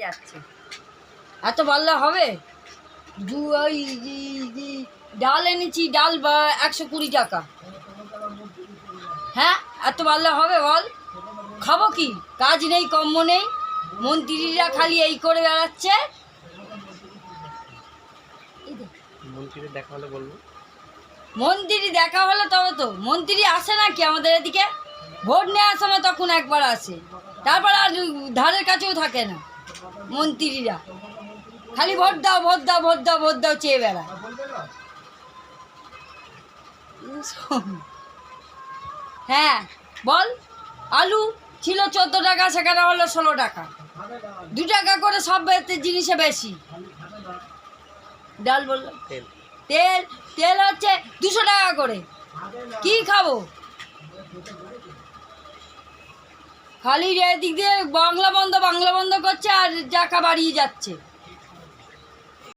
যাচ্ছে। এত বাড়লে হবে? ডাল এনেছি, ডাল 120 টাকা। হ্যাঁ, এত বাড়লে হবে বল? খাবো কি? কাজ নেই, কর্ম নেই, মন্ত্রীরা খালি এই করে বেড়াচ্ছে। মন্ত্রীর দেখা হলে বলবো। মন্ত্রী দেখা হলে তবে তো। মন্ত্রী আসে নাকি আমাদের এদিকে? ভোট নেওয়ার সময় তখন একবার আসে, তারপর আর ধারের কাছেও থাকে না। মন্ত্রীরা খালি ভোট দাও, ভোট দাও, ভোট দাও, ভোট দাও চেয়ে বেড়া। হ্যাঁ বল, আলু ছিল 14 টাকা, সেখানে হলো 16 টাকা, 2 টাকা করে সব জিনিসে বেশি। ডাল বললাম, তেল তেল হচ্ছে 200 টাকা করে। কি খাবো? খালি এদিক দিয়ে বাংলা বন্ধ করছে আর টাকা বাড়িয়ে যাচ্ছে।